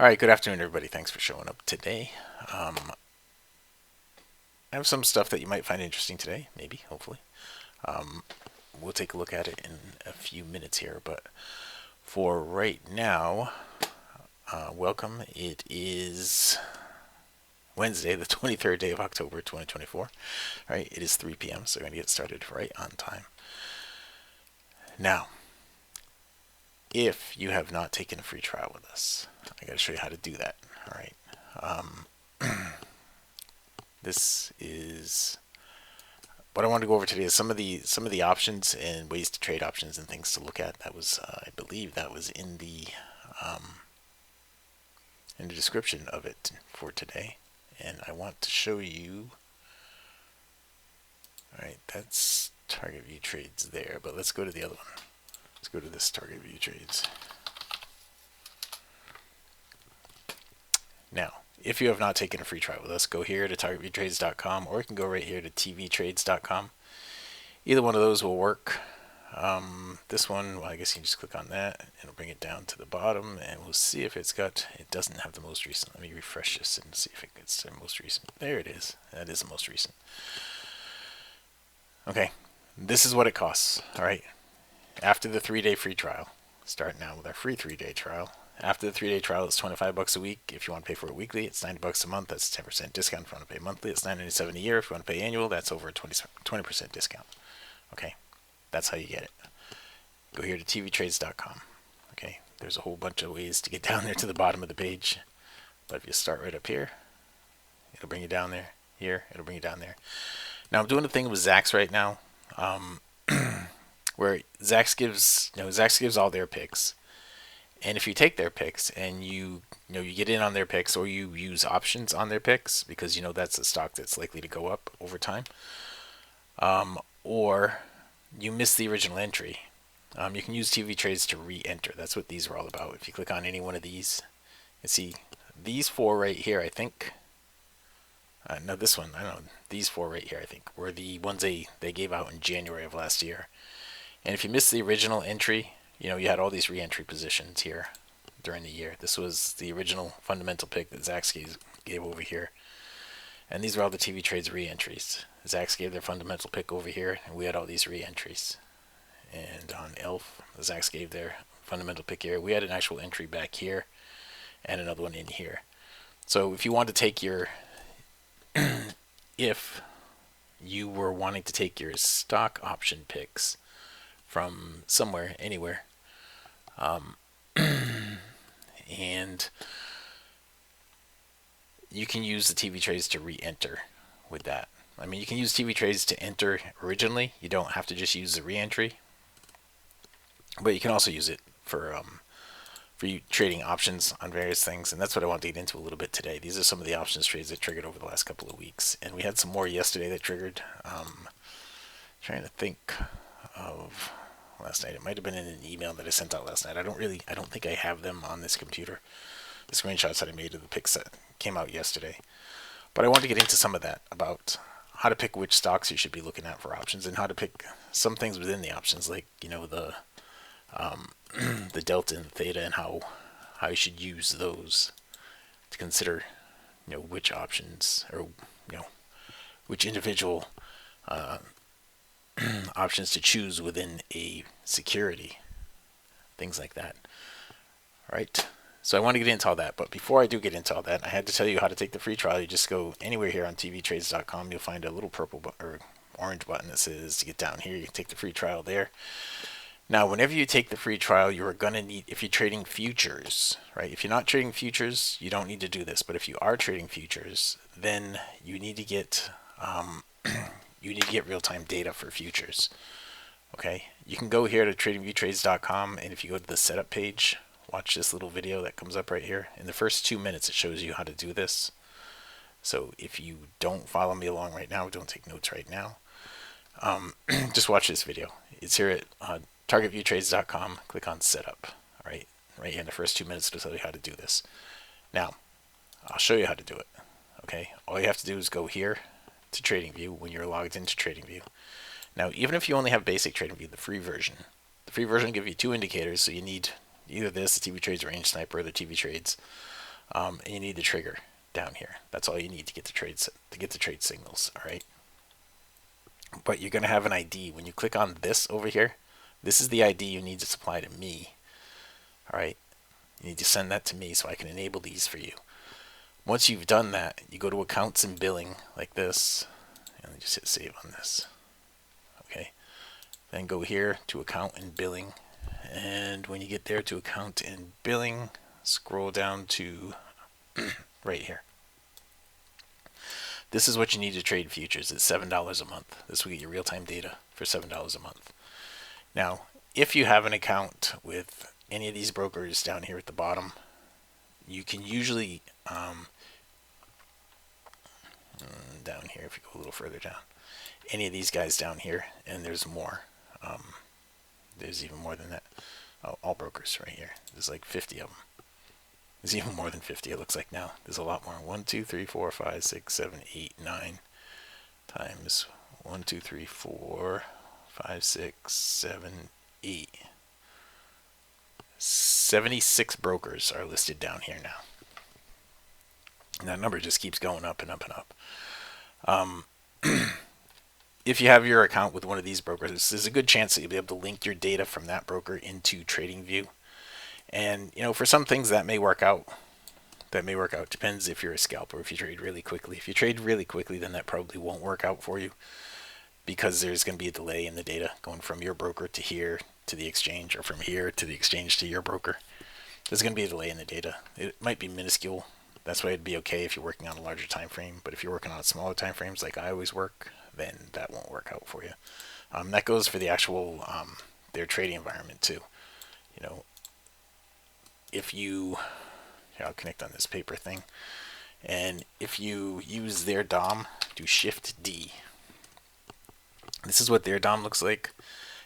All right, good afternoon, everybody. Thanks for showing up today. I have some stuff that you might find interesting today, maybe, hopefully. Um, we'll take a look at it in a few minutes here, but for right now, welcome. It is Wednesday, the 23rd day of October, 2024. All right, it is 3 p.m., so we're going to get started right on time. Now, if you have not taken a free trial with us, I got to show you how to do that. All right. This is what I wanted to go over today is some of the options and ways to trade options and things to look at. That was I believe that was in the description of it for today, and I want to show you. All right, that's target view trades there, but let's go to the other one. Let's go to this target view trades. Now, if you have not taken a free trial with us, go here to targetviewtrades.com, or you can go right here to tvtrades.com. Either one of those will work. This one, well, I guess you can just click on that. It'll bring it down to the bottom, and we'll see if it's got. It doesn't have the most recent. Let me refresh this and see if it gets the most recent. There it is. That is the most recent. Okay, this is what it costs. All right, after the 3-day free trial, start now with our free 3-day trial. After the 3-day trial, it's $25 a week. If you want to pay for it weekly, it's $90 a month. That's a 10% discount. If you want to pay monthly, it's $9.97 a year. If you want to pay annual, that's over a 20% discount. Okay, that's how you get it. Go here to tvtrades.com. Okay, there's a whole bunch of ways to get down there to the bottom of the page, but if you start right up here, it'll bring you down there. Here, it'll bring you down there. Now I'm doing a thing with Zacks right now, where Zacks gives all their picks, and if you take their picks and you get in on their picks, or you use options on their picks because that's a stock that's likely to go up over time, or you miss the original entry. You can use TV trades to re-enter. That's what these are all about. If you click on any one of these, you see these four right here, I think. No, this one, I don't know. These four right here, I think, were the ones they gave out in January of last year. And if you missed the original entry, you had all these re-entry positions here during the year. This was the original fundamental pick that Zacks gave over here. And these are all the TV trades re-entries. Zacks gave their fundamental pick over here, and we had all these re-entries. And on ELF, the Zacks gave their fundamental pick here. We had an actual entry back here and another one in here. So if you want to take your, if you were wanting to take your stock option picks from somewhere, anywhere, and you can use the TV trades to re-enter with that. I mean, you can use TV trades to enter originally. You don't have to just use the re-entry. But you can also use it for you trading options on various things, and that's what I want to get into a little bit today. These are some of the options trades that triggered over the last couple of weeks, and we had some more yesterday that triggered. Trying to think of last night. It might have been in an email that I sent out last night. I don't think I have them on this computer. The screenshots that I made of the picks that came out yesterday. But I want to get into some of that about how to pick which stocks you should be looking at for options, and how to pick some things within the options, like the delta and the theta, and how you should use those to consider which options, or which individual options to choose within a security, things like that. All right, so I want to get into all that, but before I do get into all that, I had to tell you how to take the free trial. You just go anywhere here on tvtrades.com. You'll find a little purple or orange button that says to get down here. You can take the free trial there. Now, whenever you take the free trial, you're going to need, if you're trading futures, right? If you're not trading futures, you don't need to do this. But if you are trading futures, then you need to get real-time data for futures. Okay, you can go here to tradingviewtrades.com, and if you go to the setup page, watch this little video that comes up right here. In the first 2 minutes, it shows you how to do this. So if you don't follow me along right now, don't take notes right now, just watch this video. It's here at targetviewtrades.com. Click on setup. All right, right here in the first 2 minutes to tell you how to do this. Now, I'll show you how to do it. Okay, all you have to do is go here to TradingView when you're logged into TradingView. Now, even if you only have basic TradingView, the free version will give you two indicators. So you need either this, the TV Trades Range Sniper, or the TV Trades and you need the trigger down here. That's all you need to get the trade signals. All right. But you're going to have an ID when you click on this over here. This is the ID you need to supply to me. All right. You need to send that to me so I can enable these for you. Once you've done that, you go to accounts and billing like this, and just hit save on this. Okay. Then go here to account and billing, and when you get there to account and billing, scroll down to right here. This is what you need to trade futures. It's $7 a month. This will get you real-time data for $7 a month. Now, if you have an account with any of these brokers down here at the bottom, you can usually, down here, if you go a little further down, any of these guys down here, and there's more. There's even more than that. Oh, all brokers right here. There's like 50 of them. There's even more than 50, it looks like now. There's a lot more. 1, 2, 3, 4, 5, 6, 7, 8, 9 times 1, 2, 3, 4, 5, 6, 7, 8. 76 brokers are listed down here now. And that number just keeps going up and up and up. If you have your account with one of these brokers, there's a good chance that you'll be able to link your data from that broker into TradingView. And, you know, for some things that may work out. Depends if you're a scalper, if you trade really quickly. If you trade really quickly, then that probably won't work out for you, because there's going to be a delay in the data going from your broker to here to the exchange, or from here to the exchange to your broker. There's going to be a delay in the data. It might be minuscule. That's why it'd be okay if you're working on a larger time frame. But if you're working on smaller time frames like I always work, then that won't work out for you. That goes for the actual their trading environment too. You know, if you, here, I'll connect on this paper thing, and if you use their DOM, do Shift D. This is what their DOM looks like.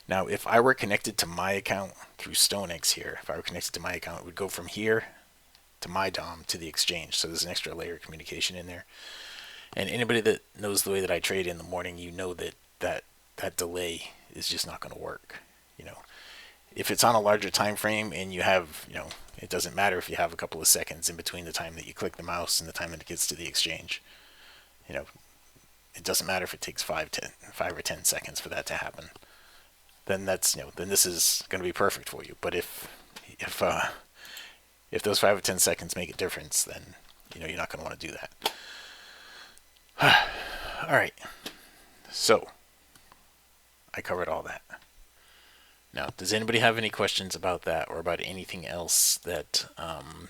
Now, if I were connected to my account through StoneX here, if I were connected to my account, it would go from here to my DOM to the exchange. So there's an extra layer of communication in there. And anybody that knows the way that I trade in the morning, you know that delay is just not going to work. You know, if it's on a larger time frame and you have, you know, it doesn't matter if you have a couple of seconds in between the time that you click the mouse and the time that it gets to the exchange. You know, it doesn't matter if it takes 5 or 10 seconds for that to happen. Then that's, you know, then this is going to be perfect for you. But if those 5 or 10 seconds make a difference, then, you know, you're not going to want to do that. All right. So I covered all that. Now, does anybody have any questions about that, or about anything else that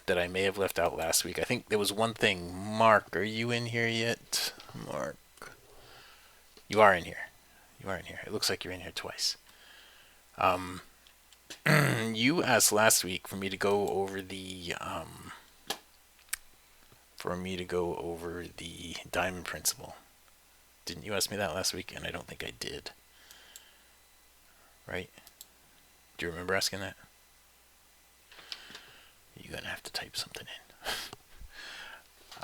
that I may have left out last week? I think there was one thing. Mark, are you in here yet? Mark, you are in here. You are in here. It looks like you're in here twice. You asked last week for me to go over the diamond principle. Didn't you ask me that last week? And I don't think I did. Right? Do you remember asking that? You're gonna have to type something in.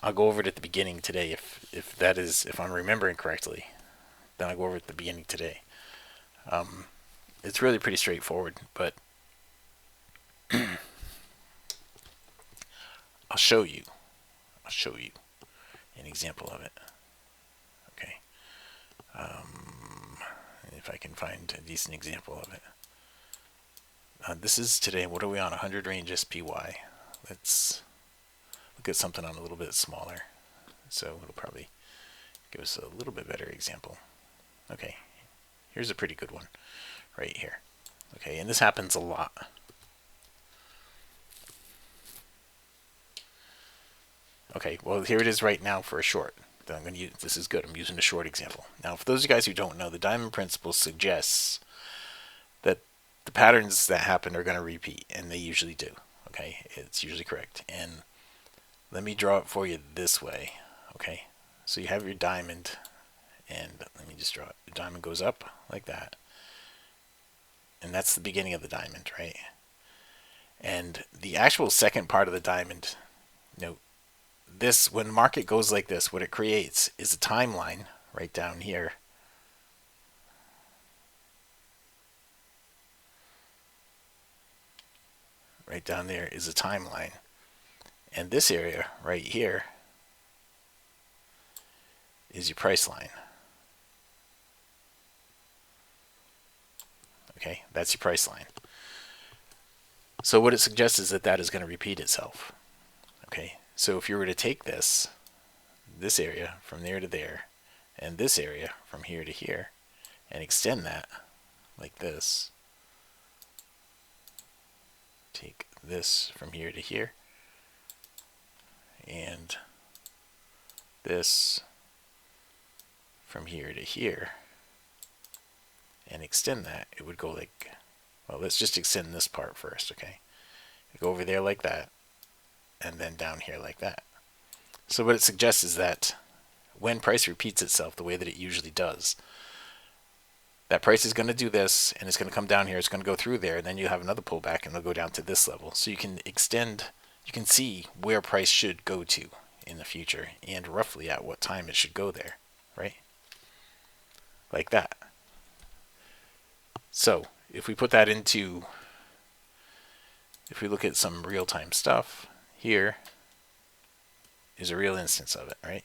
I'll go over it at the beginning today if I'm remembering correctly. Then I'll go over it at the beginning today. It's really pretty straightforward, but I'll show you an example of it. Okay. If I can find a decent example of it. This is today, what are we on? 100 range SPY. Let's look at something on a little bit smaller. So it'll probably give us a little bit better example. Okay, here's a pretty good one right here. Okay, and this happens a lot. Okay, well, here it is right now for a short. I'm going to use, this is good. I'm using a short example. Now, for those of you guys who don't know, the diamond principle suggests that the patterns that happen are going to repeat, and they usually do. Okay, it's usually correct. And let me draw it for you this way. Okay, so you have your diamond, and let me just draw it. The diamond goes up like that, and that's the beginning of the diamond, right? And the actual second part of the diamond, you know, this, when market goes like this, what it creates is a timeline right down here. Right down there is a timeline. And this area right here is your price line. Okay, that's your price line. So what it suggests is that that is going to repeat itself. Okay, so if you were to take this area from there to there, and this area from here to here, and extend that like this, take this from here to here, and this from here to here, and extend that, it would go like, well, let's just extend this part first, okay? Go over there like that, and then down here like that. So what it suggests is that when price repeats itself the way that it usually does, that price is going to do this, and it's going to come down here, it's going to go through there, and then you have another pullback, and it'll go down to this level. So you can extend, you can see where price should go to in the future, and roughly at what time it should go there, right? Like that. So if we put that into, if we look at some real-time stuff, here is a real instance of it, right?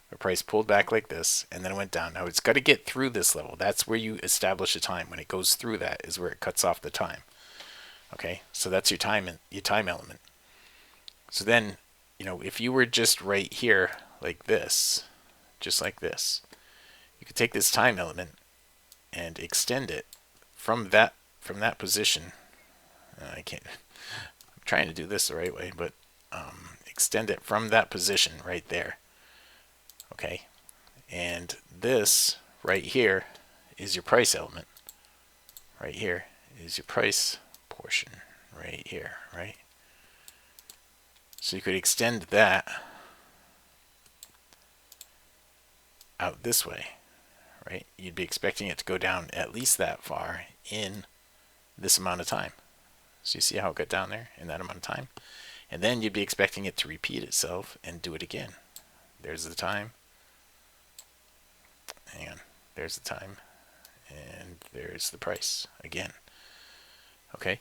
Where price pulled back like this, and then it went down. Now it's got to get through this level. That's where you establish a time. When it goes through that is where it cuts off the time. Okay, so that's your time element. So then, you know, if you were just right here like this, just like this, you could take this time element and extend it from that position. I can't. I'm trying to do this the right way, but extend it from that position right there. Okay, and this right here is your price element. Right here is your price portion right here, right? So you could extend that out this way, right? You'd be expecting it to go down at least that far in this amount of time. So you see how it got down there in that amount of time? And then you'd be expecting it to repeat itself and do it again. There's the time. Hang on. There's the time. And there's the price again. Okay.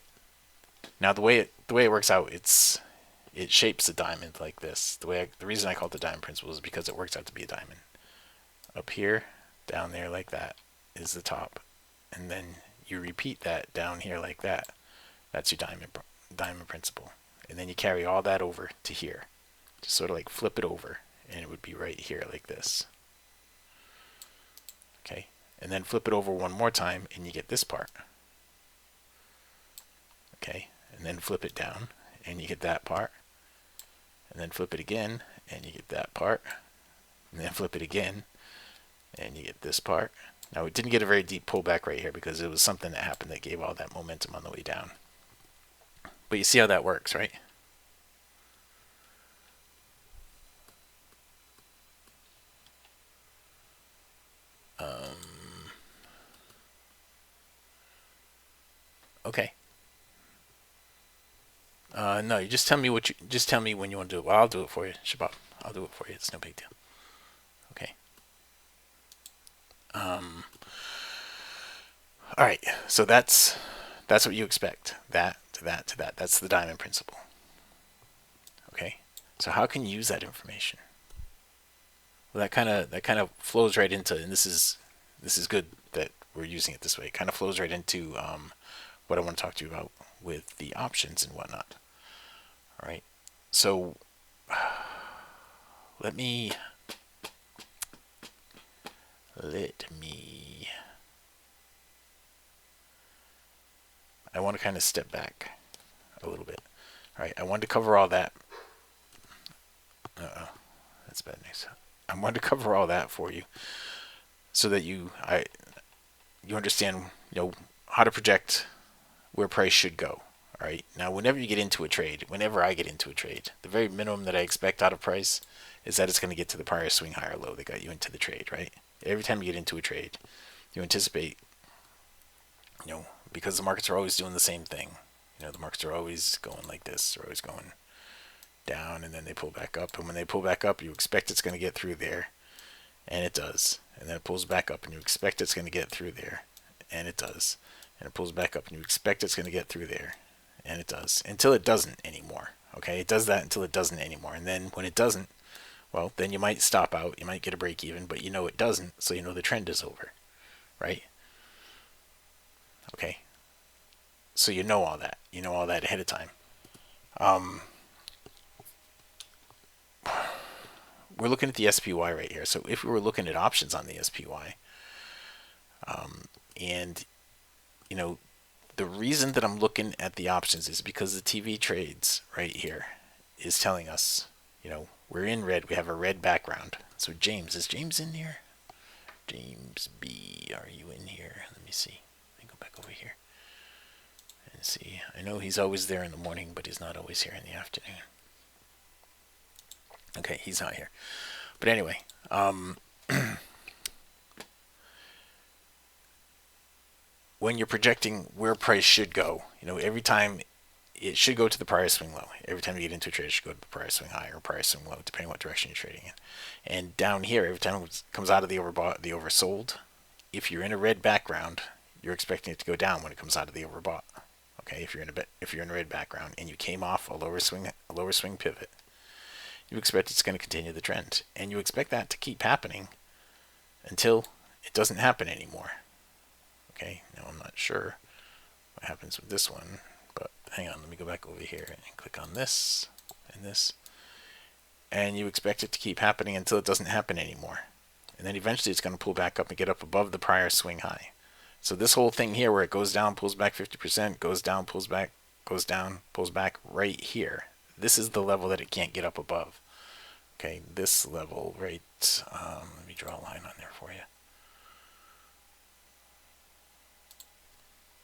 Now the way it works out, it shapes a diamond like this. The reason I call it the diamond principle is because it works out to be a diamond. Up here, down there like that is the top, and then you repeat that down here like that. That's your diamond principle, and then you carry all that over to here. Just sort of like flip it over, and it would be right here like this. Okay, and then flip it over one more time, and you get this part. Okay, and then flip it down, and you get that part. And then flip it again, and you get that part. And then flip it again, and you get this part. Now, it didn't get a very deep pullback right here because it was something that happened that gave all that momentum on the way down. But you see how that works, right? Okay. No, you just tell me just tell me when you want to do it. Well, I'll do it for you, Shabab. I'll do it for you. It's no big deal. Okay. All right. So that's what you expect. That to that to that. That's the diamond principle. Okay. So how can you use that information? Well, that kind of flows right into, and this is good that we're using it this way. It kind of flows right into what I want to talk to you about with the options and whatnot. All right. So let me I want to kind of step back a little bit. All right, I wanted to cover all that. That's bad news. I wanted to cover all that for you so that you understand, how to project where price should go. All right. Now, whenever you get into a trade, whenever I get into a trade, the very minimum that I expect out of price is that it's going to get to the prior swing high or low that got you into the trade, right? Every time you get into a trade, you anticipate, because the markets are always doing the same thing. The markets are always going like this. They're always going down, and then they pull back up. And when they pull back up, you expect it's going to get through there, and it does. And then it pulls back up, and you expect it's going to get through there, and it does. And it pulls back up, and you expect it's going to get through there, and it does, until it doesn't anymore. Okay, it does that until it doesn't anymore. And then when it doesn't, well, then you might stop out, you might get a break even, but you know it doesn't, so you know the trend is over, right? Okay, so you know all that. You know all that ahead of time. Um, we're looking at the SPY right here. So if we were looking at options on the SPY, and you know, the reason that I'm looking at the options is because the TV trades right here is telling us, you know, we're in red. We have a red background. So James, is James in here? James B, are you in here? Let me see. Let me go back over here and see. I know he's always there in the morning, but he's not always here in the afternoon. Okay, he's not here. But anyway, when you're projecting where price should go, you know, every time it should go to the prior swing low. Every time you get into a trade, it should go to the prior swing high or prior swing low, depending on what direction you're trading in. And down here, every time it comes out of the overbought, the oversold, if you're in a red background, you're expecting it to go down when it comes out of the overbought. Okay, if you're in a red background and you came off a lower swing pivot, you expect it's going to continue the trend, and you expect that to keep happening until it doesn't happen anymore. Okay, now I'm not sure what happens with this one, but hang on, let me go back over here and click on this and this, and you expect it to keep happening until it doesn't happen anymore, and then eventually it's going to pull back up and get up above the prior swing high. So this whole thing here where it goes down, pulls back 50%, goes down, pulls back, goes down, pulls back right here, this is the level that it can't get up above. Okay, this level right, let me draw a line on there for you.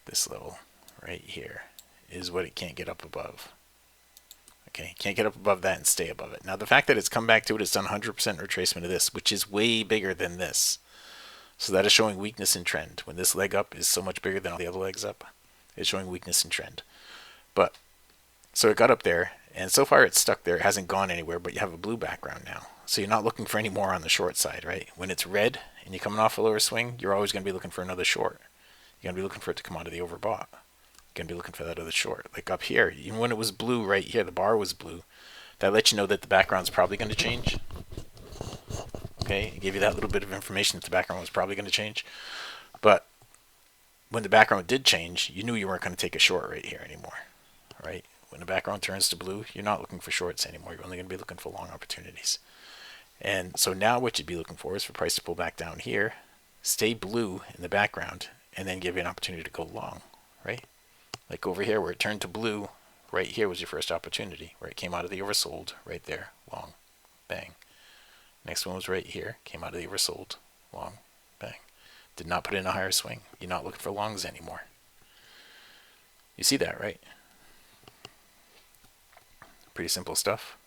This level right here is what it can't get up above. Okay, can't get up above that and stay above it. Now the fact that it's come back to it, it's done 100% retracement of this, which is way bigger than this. So that is showing weakness in trend. When this leg up is so much bigger than all the other legs up, it's showing weakness in trend. But, so it got up there, and so far it's stuck there. It hasn't gone anywhere, but you have a blue background now. So you're not looking for any more on the short side, right? When it's red and you're coming off a lower swing, you're always going to be looking for another short. You're going to be looking for it to come out of the overbought. You're going to be looking for that other short. Like up here, even when it was blue right here, the bar was blue. That lets you know that the background's probably going to change. Okay, it gave you that little bit of information that the background was probably going to change. But when the background did change, you knew you weren't going to take a short right here anymore, right? When the background turns to blue, you're not looking for shorts anymore. You're only going to be looking for long opportunities. And so now what you'd be looking for is for price to pull back down here, stay blue in the background, and then give you an opportunity to go long, right? Like over here where it turned to blue, right here was your first opportunity, where it came out of the oversold, right there, long, bang. Next one was right here, came out of the oversold, long, bang. Did not put in a higher swing. You're not looking for longs anymore. You see that, right? Pretty simple stuff.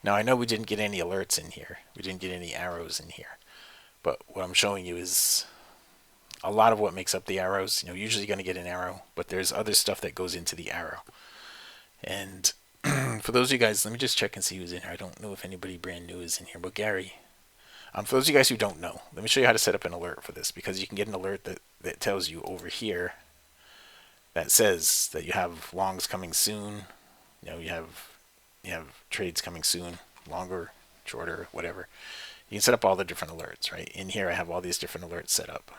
Now I know we didn't get any alerts in here. We didn't get any arrows in here. But what I'm showing you is a lot of what makes up the arrows. You know, usually you're going to get an arrow, but there's other stuff that goes into the arrow. And for those of you guys, let me just check and see who's in here. I don't know if anybody brand new is in here, but Gary. For those of you guys who don't know, let me show you how to set up an alert for this, because you can get an alert that tells you over here that says that you have longs coming soon. You know, you have trades coming soon, longer, shorter, whatever. You can set up all the different alerts, right? In here I have all these different alerts set up.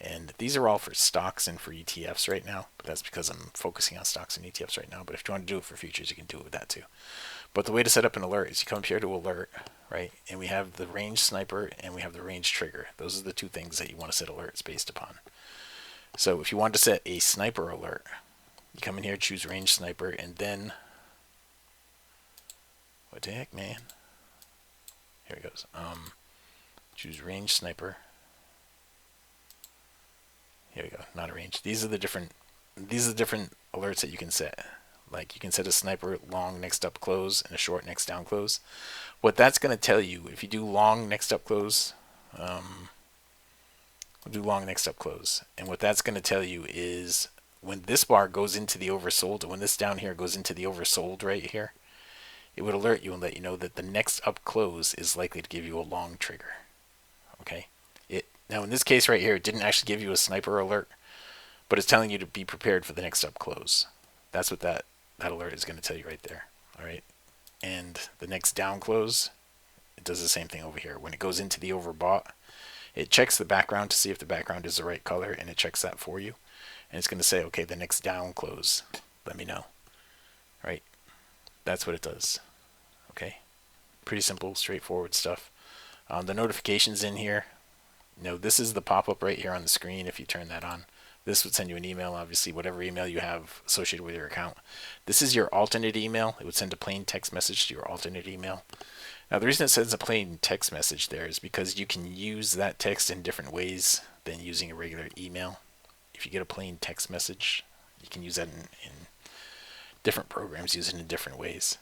And these are all for stocks and for ETFs right now, but that's because I'm focusing on stocks and ETFs right now. But if you want to do it for futures, you can do it with that too. But the way to set up an alert is you come up here to alert, right? And we have the range sniper and we have the range trigger. Those are the two things that you want to set alerts based upon. So if you want to set a sniper alert, you come in here, choose range sniper, and then, what the heck, man? Here it goes. Choose range sniper. Here we go, not a range. These are the different alerts that you can set. Like you can set a sniper long next up close and a short next down close. What that's going to tell you, if you do long next up close, we'll do long next up close. And what that's going to tell you is when this bar goes into the oversold, and when this down here goes into the oversold right here, it would alert you and let you know that the next up close is likely to give you a long trigger. Okay. Now in this case right here, it didn't actually give you a sniper alert, but it's telling you to be prepared for the next up close. That's that alert is going to tell you right there. All right. And the next down close, it does the same thing over here. When it goes into the overbought, it checks the background to see if the background is the right color, and it checks that for you. And it's going to say, okay, the next down close, let me know. Right? That's what it does. Okay? Pretty simple, straightforward stuff. The notifications in here, this is the pop-up right here on the screen. If you turn that on, this would send you an email, obviously, whatever email you have associated with your account. This is your alternate email. It would send a plain text message to your alternate email. Now, the reason it sends a plain text message there is because you can use that text in different ways than using a regular email. If you get a plain text message, you can use that in different programs, use it in different ways.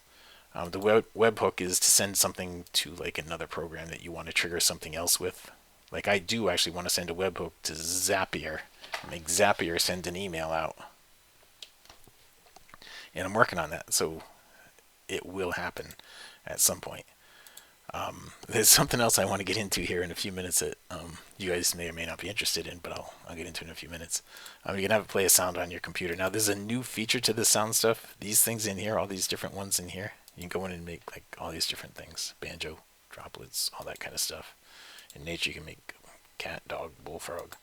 The webhook is to send something to like another program that you want to trigger something else with. Like I do actually want to send a webhook to Zapier, make Zapier send an email out. And I'm working on that, so it will happen at some point. There's something else I want to get into here in a few minutes that you guys may or may not be interested in, but I'll get into it in a few minutes. You can have it play a sound on your computer. Now, there's a new feature to this sound stuff. These things in here, all these different ones in here, you can go in and make like all these different things. Banjo, droplets, all that kind of stuff. In nature, you can make cat, dog, bullfrog,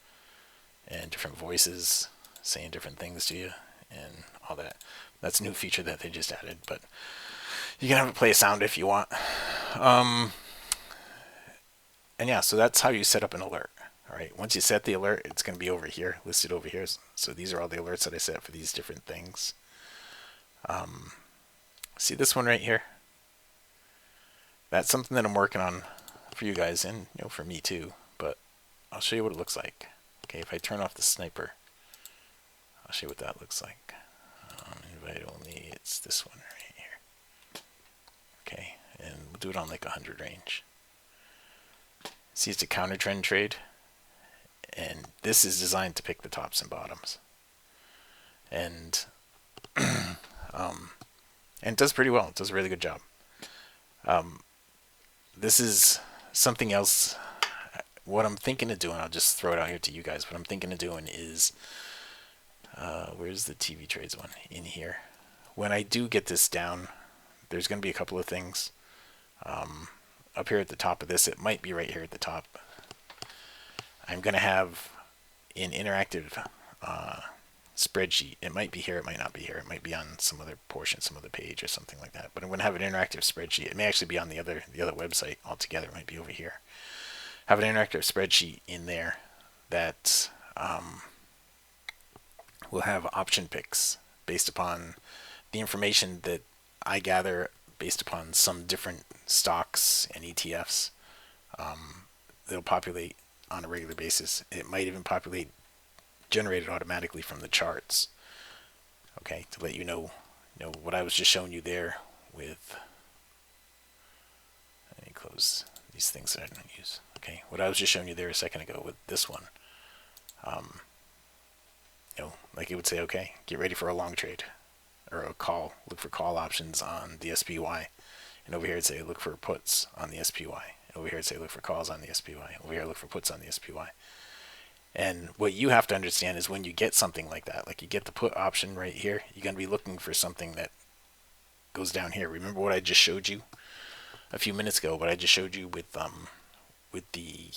and different voices saying different things to you and all that. That's a new feature that they just added, but you can have it play a sound if you want. And yeah, so that's how you set up an alert. All right, once you set the alert, it's going to be over here, listed over here. So these are all the alerts that I set for these different things. See this one right here? That's something that I'm working on for you guys and for me too. But I'll show you what it looks like. Okay, if I turn off the sniper, I'll show you what that looks like. Invite only, it's this one right here. Okay, and we'll do it on like 100 range. See, it's a counter trend trade, and this is designed to pick the tops and bottoms, and and it does pretty well. It does a really good job. This is something else. What I'm thinking of doing, I'll just throw it out here to you guys. What I'm thinking of doing is, where's the TV trades one? In here. When I do get this down, there's going to be a couple of things. Up here at the top of this, it might be right here at the top. I'm going to have an interactive spreadsheet. It might be here, it might not be here. It might be on some other portion, some other page or something like that. But I'm going to have an interactive spreadsheet. It may actually be on the other website altogether. It might be over here. Have an interactive spreadsheet in there that will have option picks based upon the information that I gather based upon some different stocks and ETFs. They'll populate on a regular basis. It might even populate generated automatically from the charts. Okay, to let you know what I was just showing you there with. Let me close these things that I don't use. Okay, what I was just showing you there a second ago with this one. Like it would say, okay, get ready for a long trade or a call. Look for call options on the SPY. And over here it'd say look for puts on the SPY. Over here it'd say look for calls on the SPY. Over here look for puts on the SPY. And what you have to understand is when you get something like that, like you get the put option right here, you're going to be looking for something that goes down here. Remember what I just showed you a few minutes ago? What I just showed you with the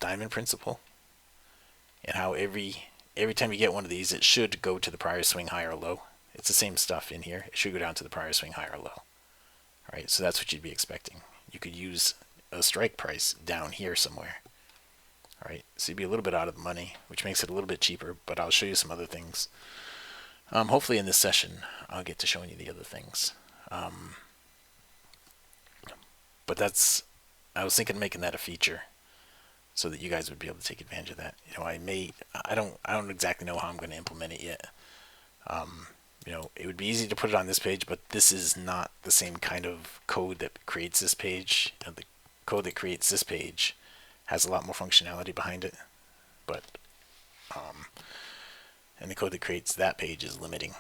diamond principle, and how every time you get one of these, it should go to the prior swing high or low. It's the same stuff in here. It should go down to the prior swing high or low. All right, so that's what you'd be expecting. You could use a strike price down here somewhere. All right, so you'd be a little bit out of the money, which makes it a little bit cheaper, but I'll show you some other things. Hopefully in this session, I'll get to showing you the other things. But I was thinking of making that a feature so that you guys would be able to take advantage of that. I don't exactly know how I'm going to implement it yet. It would be easy to put it on this page, but this is not the same kind of code that creates this page. The code that creates this page has a lot more functionality behind it, but and the code that creates that page is limiting.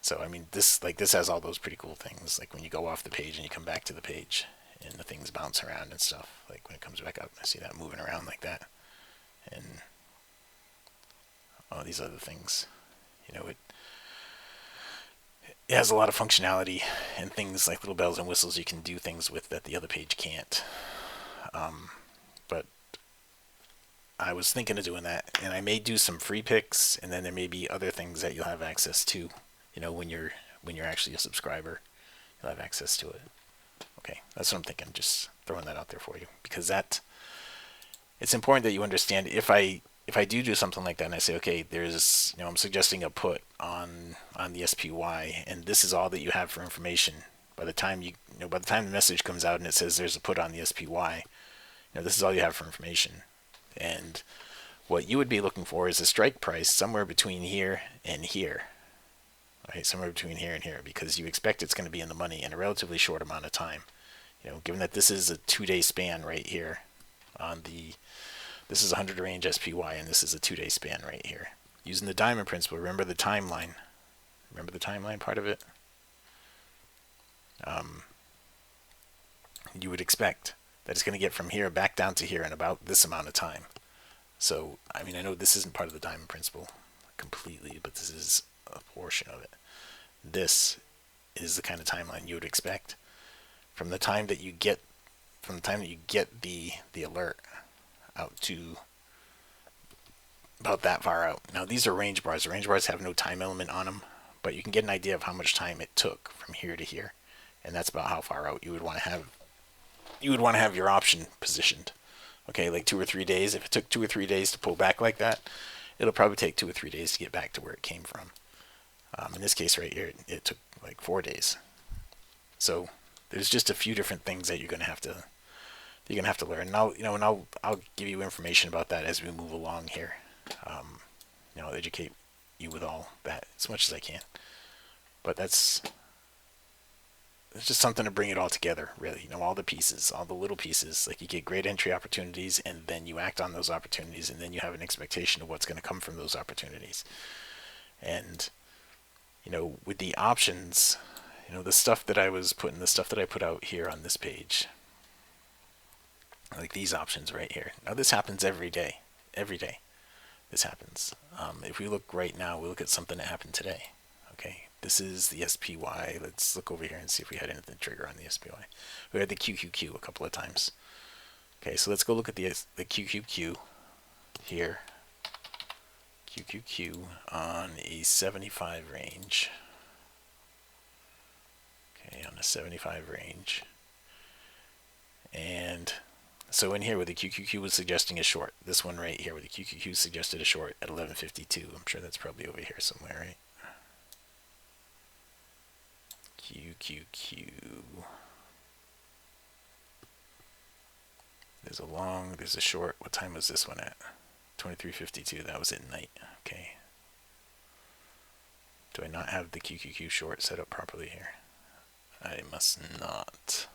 So I mean, this has all those pretty cool things, like when you go off the page and you come back to the page and the things bounce around and stuff. Like when it comes back up, I see that moving around like that, and all these other things. it has a lot of functionality and things like little bells and whistles you can do things with that the other page can't. But I was thinking of doing that, and I may do some free picks, and then there may be other things that you'll have access to. You know, when you're actually a subscriber, you'll have access to it. Okay, that's what I'm thinking. Just throwing that out there for you, because that it's important that you understand. If I do something like that, and I say, okay, there's, I'm suggesting a put on the SPY, and this is all that you have for information. By the time by the time the message comes out and it says there's a put on the SPY, this is all you have for information. And what you would be looking for is a strike price somewhere between here and here, right? Somewhere between here and here, because you expect it's going to be in the money in a relatively short amount of time. Given that this is a 2-day span right here this is 100 range SPY, and this is a 2-day span right here. Using the diamond principle, remember the timeline. Remember the timeline part of it? You would expect that it's going to get from here back down to here in about this amount of time. So, I know this isn't part of the diamond principle completely, but this is a portion of it. This is the kind of timeline you would expect from the time that you get the alert out to about that far out. Now, these are range bars. The range bars have no time element on them, but you can get an idea of how much time it took from here to here, and that's about how far out you would want to have your option positioned. Okay, like 2 or 3 days. If it took 2 or 3 days to pull back like that, it'll probably take 2 or 3 days to get back to where it came from. In this case right here, it took like 4 days. So there's just a few different things that you're gonna have to learn. And I'll give you information about that as we move along here. I'll educate you with all that as much as I can. But it's just something to bring it all together, really. All the pieces, all the little pieces. Like, you get great entry opportunities, and then you act on those opportunities, and then you have an expectation of what's going to come from those opportunities. And with the options, the stuff that I put out here on this page, like these options right here. Now, this happens every day. Every day, this happens. If we look right now, we look at something that happened today. Okay, this is the SPY. Let's look over here and see if we had anything trigger on the SPY. We had the QQQ a couple of times. Okay, so let's go look at the QQQ here. QQQ on a 75 range. Okay, on a 75 range. And so in here, where the QQQ was suggesting a short, this one right here, where the QQQ suggested a short at 11.52. I'm sure that's probably over here somewhere, right? QQQ. There's a short. What time was this one at? 23.52. That was at night. Okay. Do I not have the QQQ short set up properly here? I must not.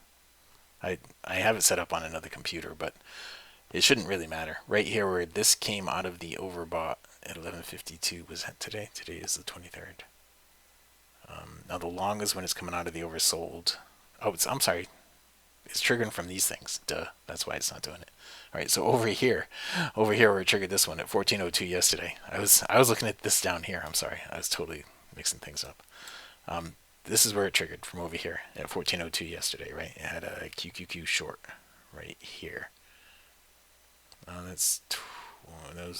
I have it set up on another computer, but it shouldn't really matter. Right here, where this came out of the overbought at 11.52, was that today? Today is the 23rd. Now the long is when it's coming out of the oversold. Oh, I'm sorry. It's triggering from these things. Duh. That's why it's not doing it. All right. So over here where it triggered this one at 14:02 yesterday. I was looking at this down here. I'm sorry. I was totally mixing things up. This is where it triggered, from over here at 14:02 yesterday. Right. It had a QQQ short right here. That was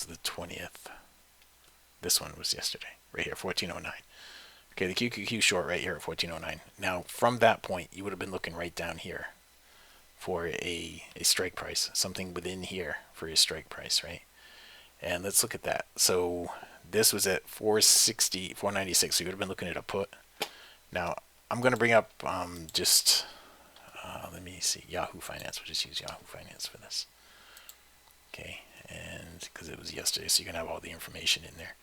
the 20th. This one was yesterday. Right here, 14:09. Okay, the QQQ short right here at 14:09. Now, from that point, you would have been looking right down here for a strike price, something within here for your strike price, right? And let's look at that. So this was at 460, 496. So you would have been looking at a put. Now, I'm going to bring up let me see, Yahoo Finance. We'll just use Yahoo Finance for this. Okay, and because it was yesterday, so you can have all the information in there.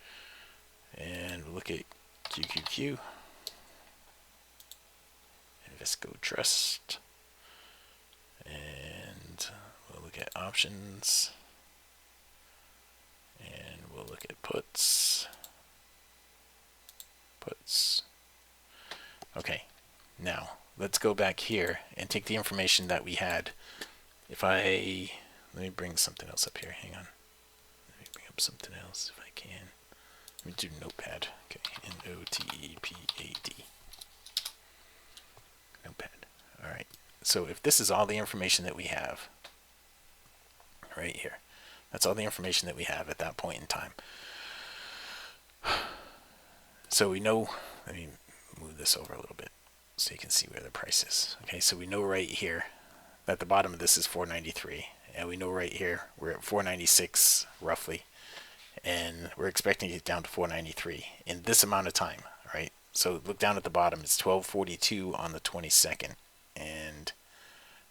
And we'll look at QQQ, Invesco Trust, and we'll look at options, and we'll look at puts. Okay, now let's go back here and take the information that we had. Let me bring something else up here. Hang on. Let me bring up something else if I can. Let me do Notepad. Okay, Notepad. So if this is all the information that we have right here, that's all the information that we have at that point in time. So we know, let me move this over a little bit so you can see where the price is. Okay, so we know right here that the bottom of this is 493, and we know right here we're at 496 roughly, and we're expecting to get down to 493 in this amount of time, right? So look down at the bottom, it's 12:42 on the 22nd, and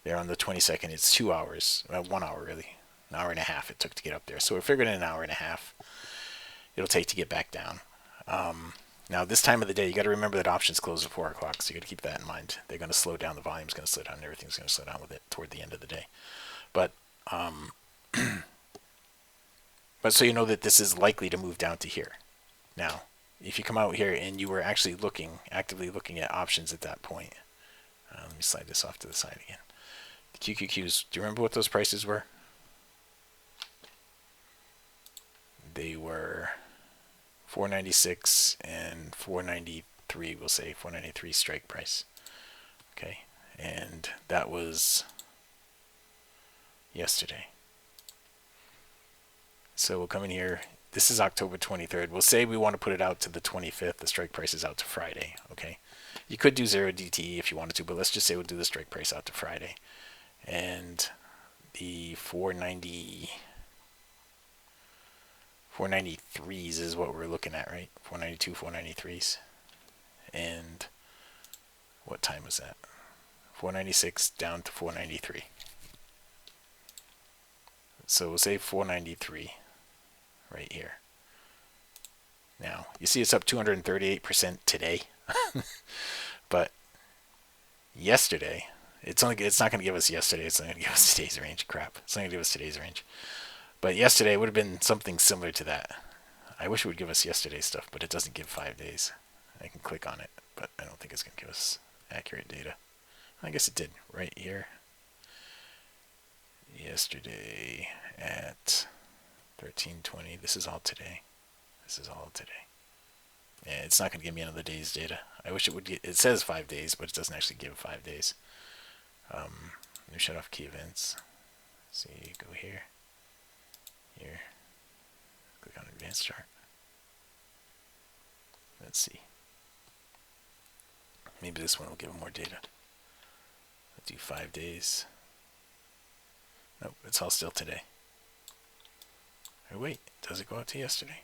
there on the 22nd it's 2 hours, 1 hour really, an hour and a half it took to get up there. So we're figuring an hour and a half it'll take to get back down. Now this time of the day, you got to remember that options close at 4 o'clock, so you got to keep that in mind. They're going to slow down, the volume's going to slow down, and everything's going to slow down with it toward the end of the day. But but so you know that this is likely to move down to here. Now, if you come out here and you were actually actively looking at options at that point, let me slide this off to the side again. The QQQs, do you remember what those prices were? They were 496 and 493, we'll say 493 strike price. Okay, and that was yesterday. So we'll come in here. This is October 23rd. We'll say we want to put it out to the 25th. The strike price is out to Friday. Okay, you could do 0 DTE if you wanted to, but let's just say we'll do the strike price out to Friday. And the 493s is what we're looking at, right? 492, 493s. And what time was that? 496 down to 493. So we'll say 493 right here. Now, you see it's up 238% today. But yesterday, it's not going to give us yesterday, it's not going to give us today's range. Crap. It's not going to give us today's range. But yesterday would have been something similar to that. I wish it would give us yesterday's stuff, but it doesn't give 5 days. I can click on it, but I don't think it's going to give us accurate data. I guess it did right here. Yesterday at 13:20. This is all today. This is all today. Yeah, it's not going to give me another day's data. I wish it would get, it says 5 days, but it doesn't actually give 5 days. Let me shut off key events. See, go here. Here. Click on advanced chart. Let's see. Maybe this one will give more data. Let's do 5 days. Nope, it's all still today. Or wait, does it go out to yesterday?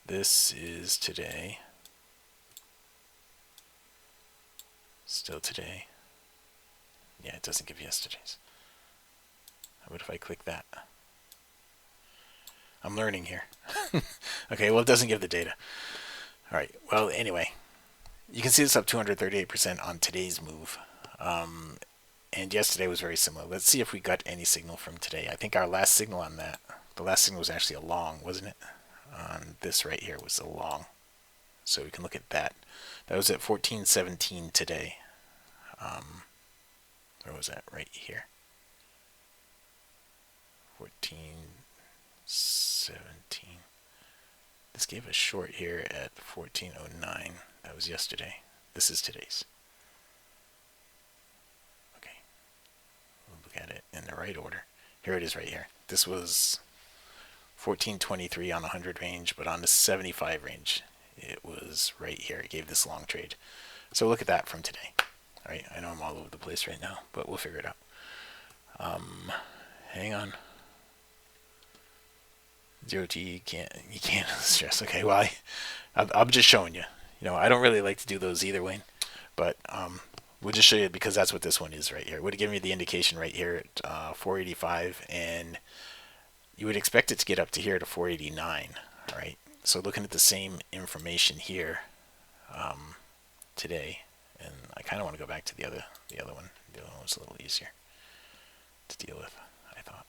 This is today. Still today. Yeah, it doesn't give yesterday's. How about if I click that? I'm learning here. Okay, well, it doesn't give the data. All right, well, anyway, you can see this up 238% on today's move. And yesterday was very similar. Let's see if we got any signal from today. I think our last signal on that, the last signal was actually a long, wasn't it? On this right here was a long. So we can look at that. That was at 14:17 today. Where was that? Right here. 14:17. This gave us short here at 14:09. That was yesterday. This is today's. Okay. We'll look at it in the right order. Here it is right here. This was 1423 on 100 range, but on the 75 range, it was right here. It gave this long trade. So look at that from today. All right, I know I'm all over the place right now, but we'll figure it out. Hang on. 0T, you can't stress. Okay, well, I'm just showing you. You know, I don't really like to do those either, Wayne, but we'll just show you because that's what this one is right here. It would have given me the indication right here at 485, and you would expect it to get up to here to 489. All right, so looking at the same information here today, and I kind of want to go back to the other one. The other one was a little easier to deal with, I thought.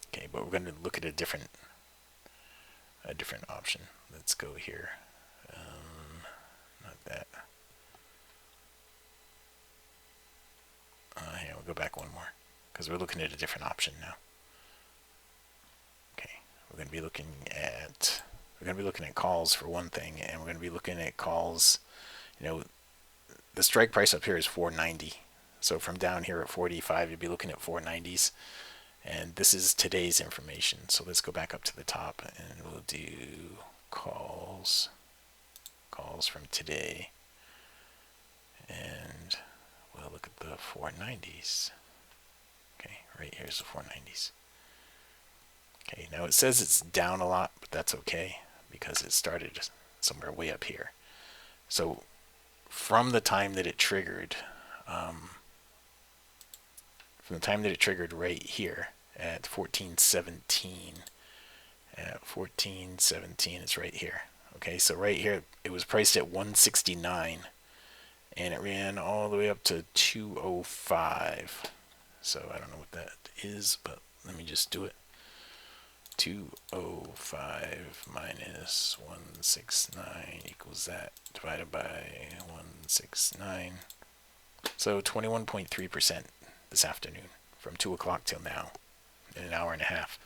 Okay, but we're going to look at a different option. Let's go here. Not that. Here, we'll go back one more because we're looking at a different option now. Okay, we're going to be looking at calls for one thing, and we're going to be looking at calls. You know, the strike price up here is 490. So from down here at 45, you'd be looking at 490s. And this is today's information. So let's go back up to the top and we'll do calls from today. And we'll look at the 490s. Okay, right here's the 490s. Okay, now it says it's down a lot, but that's okay because it started somewhere way up here. So from the time that it triggered, right here at 1417, it's right here. Okay, so right here it was priced at 169, and it ran all the way up to 205. So I don't know what that is, but let me just do it. 205 minus 169 equals that divided by 169. So 21.3% this afternoon from 2 o'clock till now, in an hour and a half.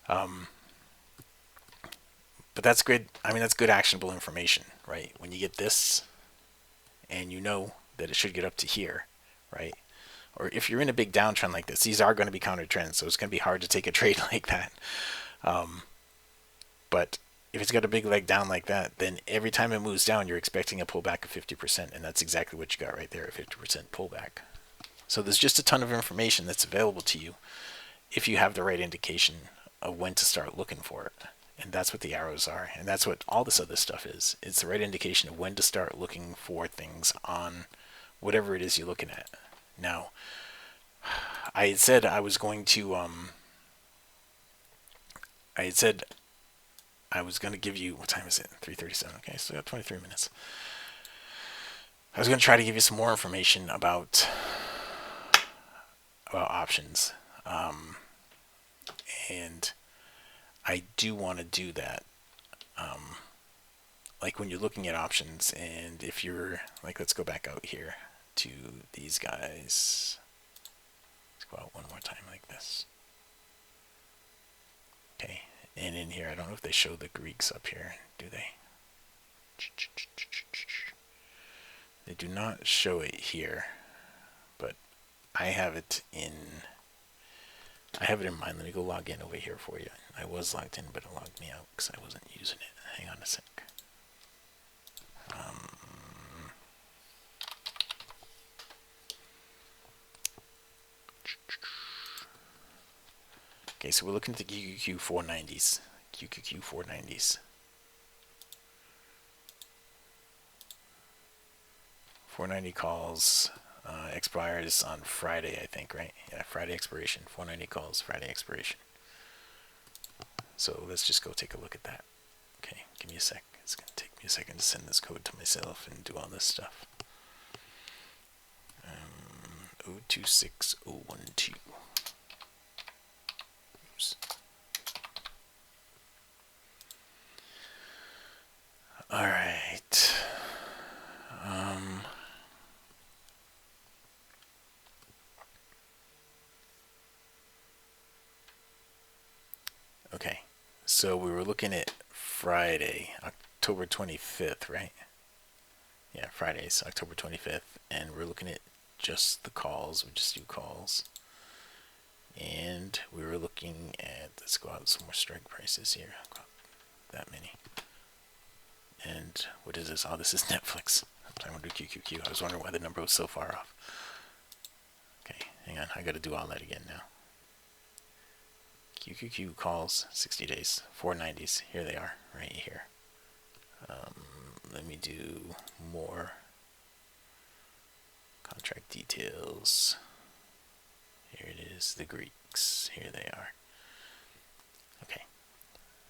But that's good. I mean, that's good actionable information, right? When you get this and you know that it should get up to here, right? Or if you're in a big downtrend like this, these are going to be counter trends, so it's going to be hard to take a trade like that. But if it's got a big leg down like that, then every time it moves down, you're expecting a pullback of 50%, and that's exactly what you got right there, a 50% pullback. So there's just a ton of information that's available to you if you have the right indication of when to start looking for it. And that's what the arrows are, and that's what all this other stuff is. It's the right indication of when to start looking for things on whatever it is you're looking at. Now, I had said I was going to give you, what time is it? 3:37. Okay, so I got 23 minutes. I was going to try to give you some more information about options, and I do want to do that. Like when you're looking at options, and if you're like, let's go back out here to these guys. Let's go out one more time like this. Okay, and in here, I don't know if they show the Greeks up here, do they? They do not show it here, but I have it in mind. Let me go log in over here for you. I was logged in, but it logged me out because I wasn't using it. Hang on a sec. Okay, so we're looking at the QQQ 490s. QQQ 490s. 490 calls expires on Friday, I think, right? Yeah, Friday expiration. 490 calls, Friday expiration. So let's just go take a look at that. Okay, give me a sec. It's going to take me a second to send this code to myself and do all this stuff. 026012. Oops. All right. Okay, so we were looking at Friday, October 25th, right? Yeah, Friday's October 25th, and we're looking at just the calls. We just do calls. And we were looking at, let's go out some more strike prices here. That many. And what is this? Oh, this is Netflix. I want to do QQQ. I was wondering why the number was so far off. Okay, hang on. I got to do all that again now. QQQ calls 60 days, 490s. Here they are, right here. Let me do more contract details. Here it is, the Greeks. Here they are. Okay.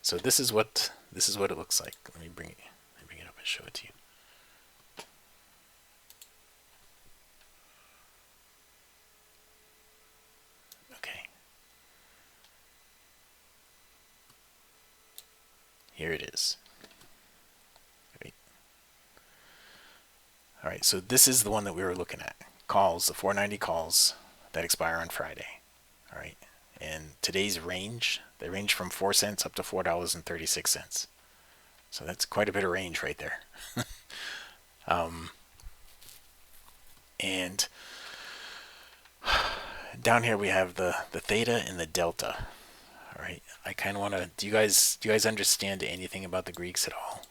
So this is what it looks like. Let me bring it up and show it to you. Okay. Here it is. Wait. All right, so this is the one that we were looking at. Calls, the 490 calls that expire on Friday. All right. And today's range, they range from 4 cents up to $4.36. So that's quite a bit of range right there. And down here we have the theta and the delta. All right. I kind of want to. Do you guys understand anything about the Greeks at all?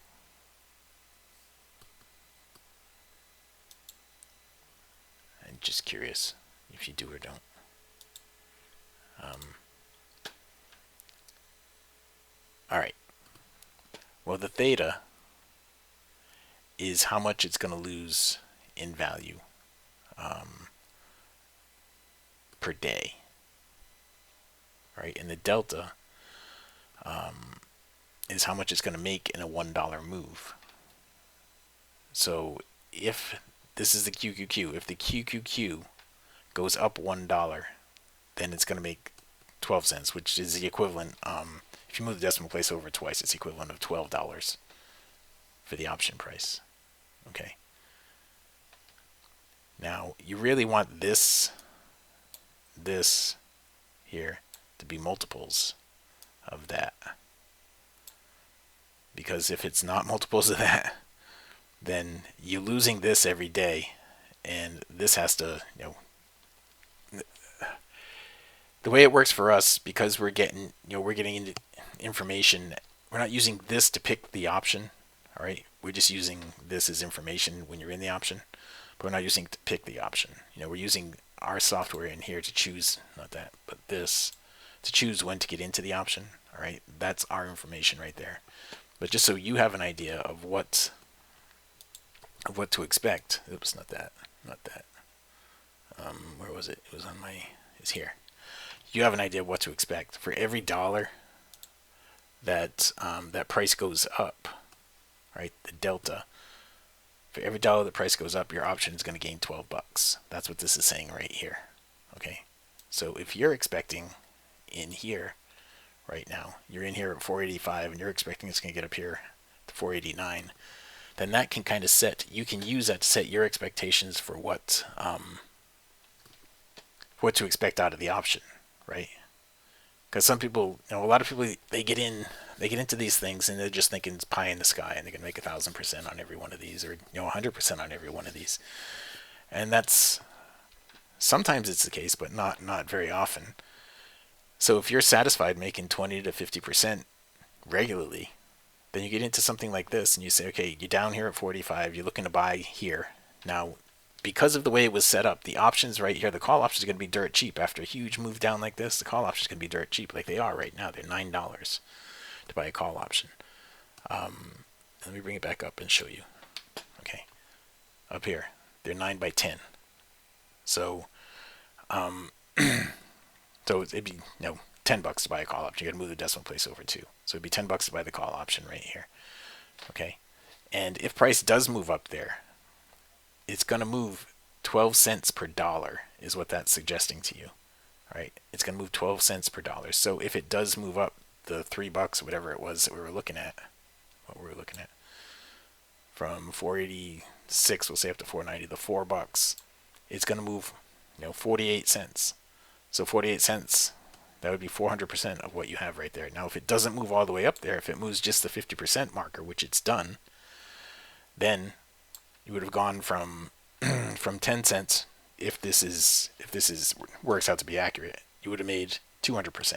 I'm just curious if you do or don't. All right. Well, the theta is how much it's going to lose in value per day, right? And the delta is how much it's going to make in a $1 move. So if this is the QQQ, if the QQQ goes up $1, then it's going to make 12 cents, which is the equivalent. If you move the decimal place over twice, it's the equivalent of $12 for the option price. Okay. Now you really want this here to be multiples of that, because if it's not multiples of that, then you're losing this every day, and this has to, the way it works for us, because we're getting into information. We're not using this to pick the option. All right, we're just using this as information when you're in the option, but we're not using it to pick the option. We're using our software in here to choose, not that, but this, to choose when to get into the option. All right, that's our information right there. But just so you have an idea of what to expect. Oops, not that. Where was it? It was on my. It's here. You have an idea of what to expect for every dollar that that price goes up. Right, the delta. For every dollar the price goes up, your option is going to gain $12. That's what this is saying right here. Okay, so if you're expecting in here right now, you're in here at 485, and you're expecting it's going to get up here to 489. Then that can kind of you can use that to set your expectations for what to expect out of the option, right? Because some people, a lot of people, they get into these things and they're just thinking it's pie in the sky, and they're gonna make 1,000% on every one of these, or 100% on every one of these, and that's sometimes it's the case, but not very often. So if you're satisfied making 20 to 50% regularly, then you get into something like this and you say, okay, you're down here at 45, you're looking to buy here. Now, because of the way it was set up, the options right here, the call option is going to be dirt cheap. After a huge move down like this, the call option is going to be dirt cheap, like they are right now. They're $9 to buy a call option. Let me bring it back up and show you. Okay, up here, they're 9 by 10. So, so it'd be $10 to buy a call option. You got to move the decimal place over too. So it'd be $10 to buy the call option right here. Okay, and if price does move up there, it's going to move 12 cents per dollar is what that's suggesting to you. All right, it's going to move 12 cents per dollar. So if it does move up the $3, whatever it was that we were looking at, from 486, we'll say up to 490, the $4, it's going to move 48 cents. So 48 cents, that would be 400% of what you have right there. Now, if it doesn't move all the way up there, if it moves just the 50% marker, which it's done, then you would have gone from 10 cents. If this works out to be accurate, you would have made 200%.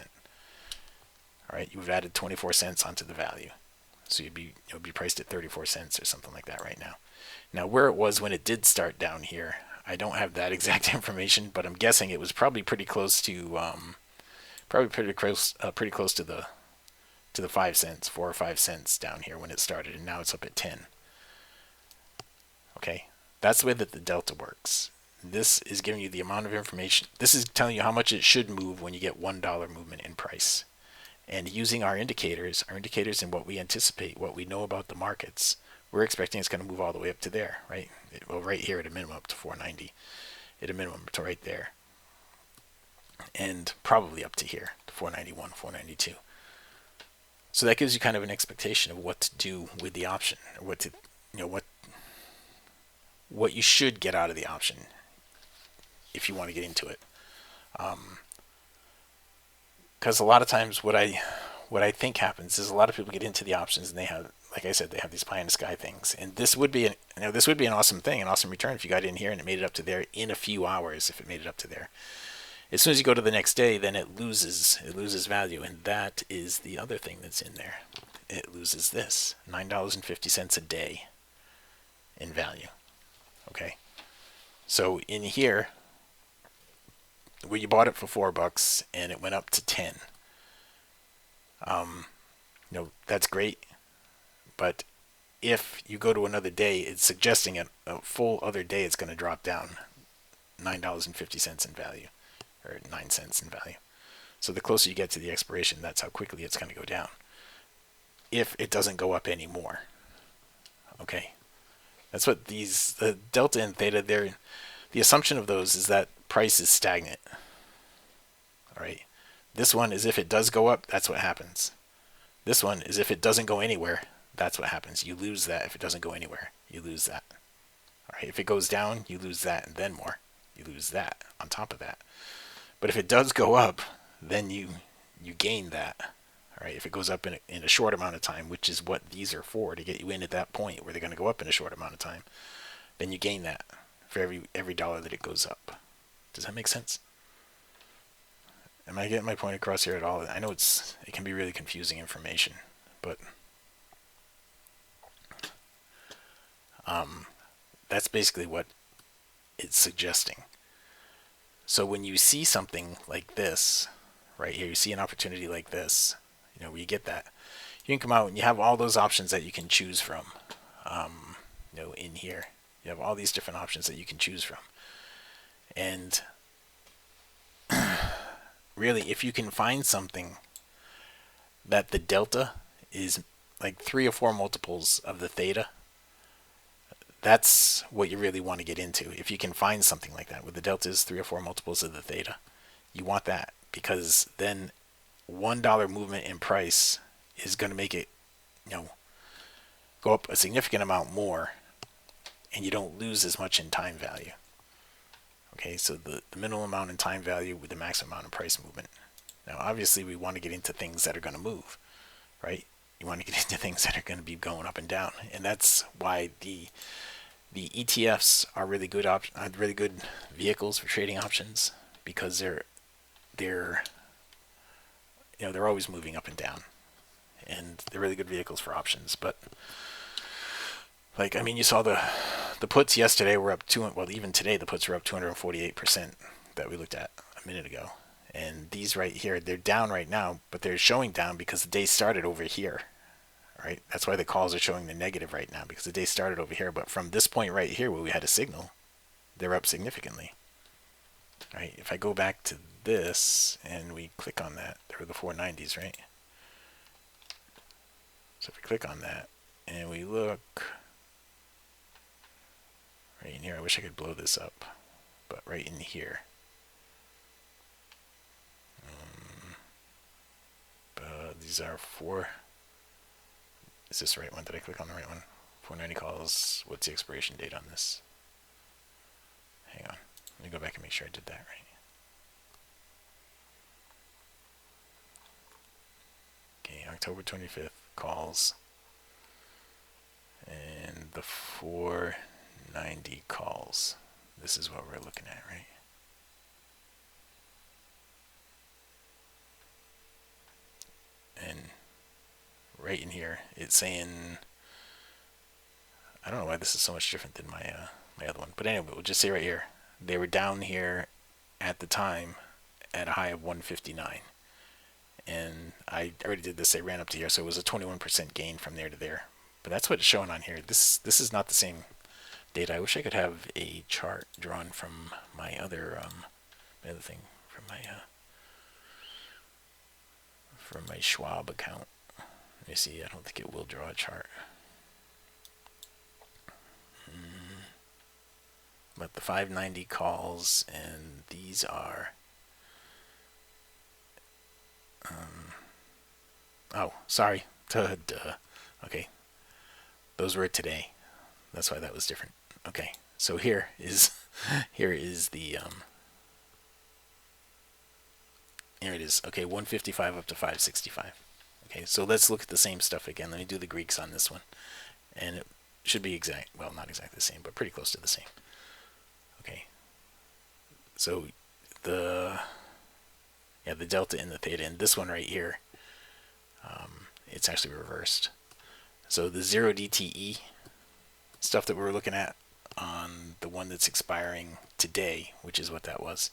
All right, you would have added 24 cents onto the value, so you'd be priced at 34 cents or something like that right now. Now, where it was when it did start down here, I don't have that exact information, but I'm guessing it was probably pretty close to pretty close to the 5 cents, 4 or 5 cents down here when it started, and now it's up at 10. Okay, that's the way that the delta works. This is giving you the amount of information. This is telling you how much it should move when you get $1 movement in price. And using our indicators and what we anticipate, what we know about the markets, we're expecting it's going to move all the way up to there, right? Well, right here at a minimum up to 490, at a minimum to right there, and probably up to here to 491, 492. So that gives you kind of an expectation of what to do with the option, or what you should get out of the option if you want to get into it. Because a lot of times what I think happens is a lot of people get into the options and they have like I said, they have these pie in the sky things, and this would be this would be an awesome thing, an awesome return if you got in here and it made it up to there in a few hours. If it made it up to there, as soon as you go to the next day, then it loses value, and that is the other thing that's in there. It loses this $9.50 a day in value. Okay, so in here, where you bought it for $4 and it went up to 10, that's great. But if you go to another day, it's suggesting a full other day it's going to drop down $9.50 in value, or 9 cents in value. So the closer you get to the expiration, that's how quickly it's going to go down, if it doesn't go up anymore. Okay, that's what the delta and theta, the assumption of those is that price is stagnant. All right, this one is if it does go up, that's what happens. This one is if it doesn't go anywhere, that's what happens. You lose that. If it doesn't go anywhere, you lose that. All right, if it goes down, you lose that and then more. You lose that on top of that. But if it does go up, then you gain that. All right, if it goes up in a short amount of time, which is what these are for, to get you in at that point where they're going to go up in a short amount of time, then you gain that for every dollar that it goes up. Does that make sense? Am I getting my point across here at all? I know it can be really confusing information, but that's basically what it's suggesting. So when you see something like this, right here, you see an opportunity like this, where you get that, you can come out and you have all those options that you can choose from. In here, you have all these different options that you can choose from. And really, if you can find something that the delta is like 3 or 4 multiples of the theta, that's what you really want to get into. If you can find something like that, where the delta is 3 or 4 multiples of the theta, you want that, because then $1 movement in price is going to make it, go up a significant amount more, and you don't lose as much in time value. Okay, so the minimum amount in time value with the maximum amount of price movement. Now, obviously, we want to get into things that are going to move, right? You want to get into things that are going to be going up and down, and that's why the ETFs are really good really good vehicles for trading options, because they're always moving up and down, and they're really good vehicles for options. But you saw the puts yesterday were up even today the puts were up 248% that we looked at a minute ago. And these right here, they're down right now, but they're showing down because the day started over here. Right? That's why the calls are showing the negative right now, because the day started over here. But from this point right here where we had a signal, they're up significantly. Right? If I go back to this and we click on that, there were the 490s, right? So if we click on that and we look right in here, I wish I could blow this up, but right in here. These are 4. Is this the right one? Did I click on the right one? 490 calls. What's the expiration date on this? Hang on. Let me go back and make sure I did that right. Okay, October 25th calls. And the 490 calls. This is what we're looking at, right? And right in here, it's saying, I don't know why this is so much different than my my other one, but anyway, we'll just say right here, they were down here at the time at a high of 159, and I already did this. They ran up to here, so it was a 21% gain from there to there. But that's what it's showing on here. This is not the same data. I wish I could have a chart drawn from my other thing, from my Schwab account. Let me see. I don't think it will draw a chart. But the 590 calls, and these are oh, sorry. Duh. Okay. Those were today. That's why that was different. Okay. So here is the here it is. Okay, 155 up to 565. Okay, so let's look at the same stuff again. Let me do the Greeks on this one. And it should be exact, well, not exactly the same, but pretty close to the same. Okay, so the delta and the theta, and this one right here, it's actually reversed. So the 0 DTE stuff that we were looking at on the one that's expiring today, which is what that was,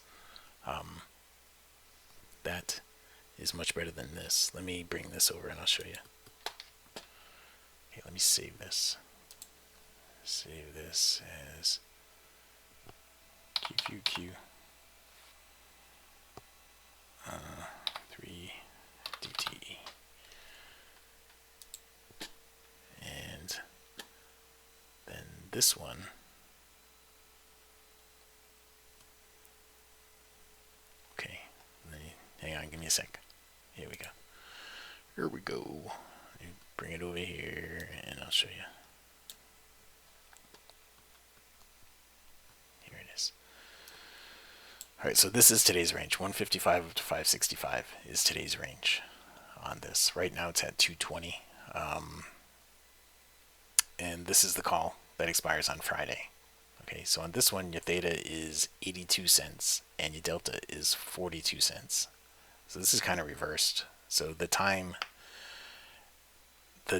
that is much better than this. Let me bring this over and I'll show you. Okay, let me save this. Save this as QQQ 3 DTE. And then this one, okay, hang on, give me a sec. Here we go. Here we go. Bring it over here and I'll show you. Here it is. Alright, so this is today's range. 155 up to 565 is today's range on this. Right now it's at 220. And this is the call that expires on Friday. Okay, so on this one, your theta is 82 cents and your delta is 42 cents. So this is kind of reversed. So the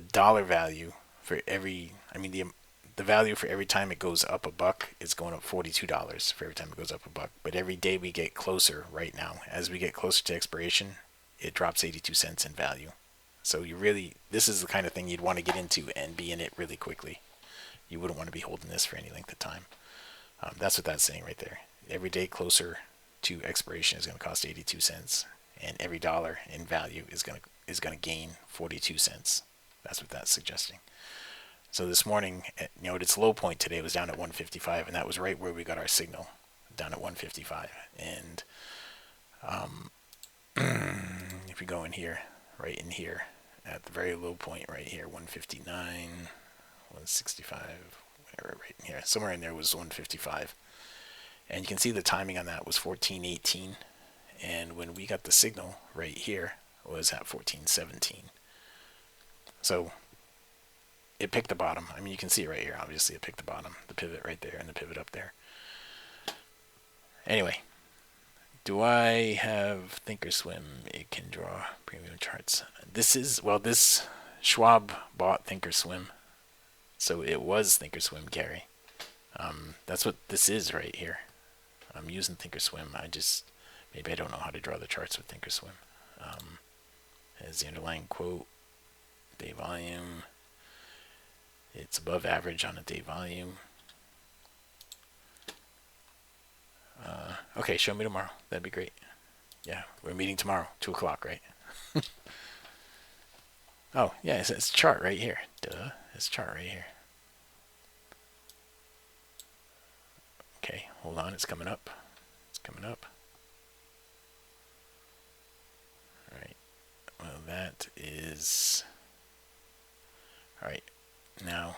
dollar value for every, the value for every time it goes up a buck is going up $42 for every time it goes up a buck. But every day we get closer right now, as we get closer to expiration, it drops 82 cents in value. So this is the kind of thing you'd want to get into and be in it really quickly. You wouldn't want to be holding this for any length of time. That's what that's saying right there. Every day closer to expiration is going to cost 82 cents, and every dollar in value is going to gain 42 cents. That's what that's suggesting. So this morning, at its low point today, it was down at 155, and that was right where we got our signal, down at 155. And if we go in here, right in here, at the very low point right here, 159, 165, whatever, right in here, somewhere in there was 155. And you can see the timing on that was 14:18, and when we got the signal right here, it was at 14:17. So it picked the bottom. You can see it right here. Obviously, it picked the bottom, the pivot right there, and the pivot up there. Anyway, do I have Thinkorswim? It can draw premium charts. This Schwab bought Thinkorswim, so it was Thinkorswim, Gary. That's what this is right here. I'm using Thinkorswim. Maybe I don't know how to draw the charts with Thinkorswim. As the underlying quote, day volume. It's above average on a day volume. Okay, show me tomorrow. That'd be great. Yeah, we're meeting tomorrow, 2 o'clock, right? Oh, yeah, it's a chart right here. Duh, it's a chart right here. Okay, hold on, it's coming up. It's coming up. Alright, well, that is... Alright, now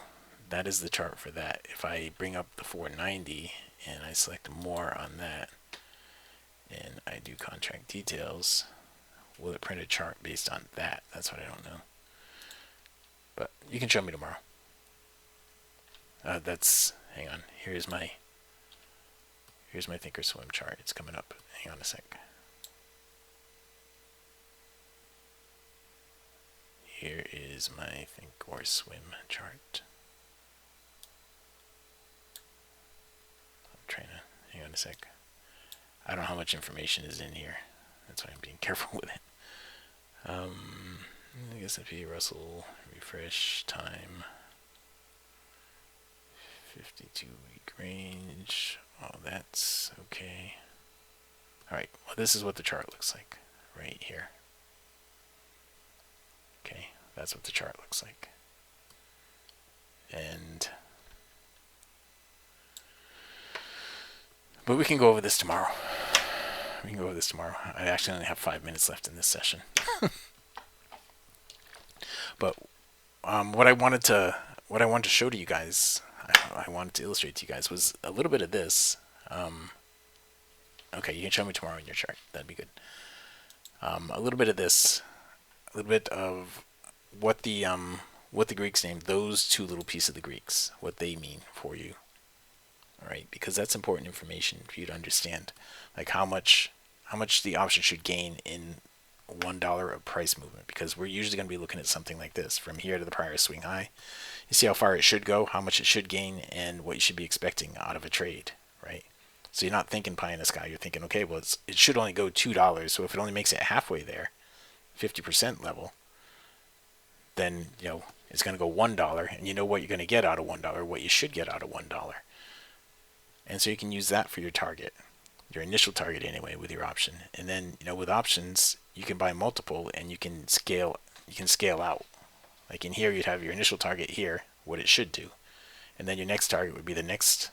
that is the chart for that. If I bring up the 490 and I select more on that, and I do contract details, will it print a chart based on that? That's what I don't know. But you can show me tomorrow. Hang on, here's my Thinkorswim chart. It's coming up. Hang on a sec. Here is my Thinkorswim chart. I'm trying to, hang on a sec. I don't know how much information is in here. That's why I'm being careful with it. I guess S&P, Russell, refresh time, 52-week range. Oh, that's okay. Alright, well, this is what the chart looks like right here. Okay, that's what the chart looks like. But we can go over this tomorrow. I actually only have 5 minutes left in this session. But what I wanted to show to you guys, I wanted to illustrate to you guys, was a little bit of this. Okay, you can show me tomorrow in your chart. That'd be good. A little bit of this a little bit of what the Greeks named those two little pieces of the Greeks, what they mean for you. All right, because that's important information for you to understand, like how much the option should gain in $1 of price movement, because we're usually going to be looking at something like this from here to the prior swing high. You see how far it should go, how much it should gain, and what you should be expecting out of a trade, right? So you're not thinking pie in the sky. You're thinking, okay, well, it should only go $2. So if it only makes it halfway there, 50% level, then it's going to go $1, and you know what you're going to get out of $1, what you should get out of $1, and so you can use that for your target, your initial target anyway, with your option. And then with options, you can buy multiple, and you can scale. You can scale out. Like in here, you'd have your initial target here, what it should do, and then your next target would be the next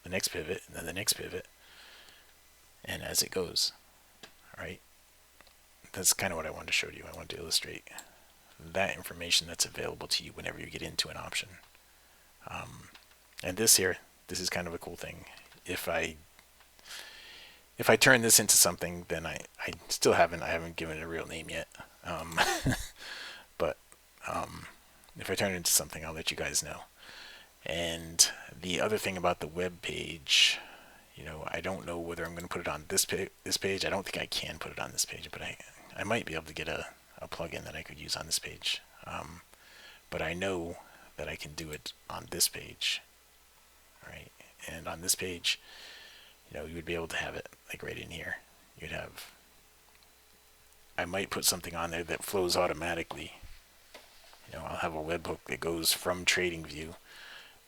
pivot, and then the next pivot, and as it goes. All right. That's kind of what I wanted to show you. I wanted to illustrate that information that's available to you whenever you get into an option. And this is kind of a cool thing. If I turn this into something, then I still haven't given it a real name yet. But if I turn it into something, I'll let you guys know. And the other thing about the web page, I don't know whether I'm going to put it on this page. I don't think I can put it on this page, but I might be able to get a plugin that I could use on this page. But I know that I can do it on this page. All right, and on this page, you would be able to have it like right in here. I might put something on there that flows automatically. I'll have a webhook that goes from TradingView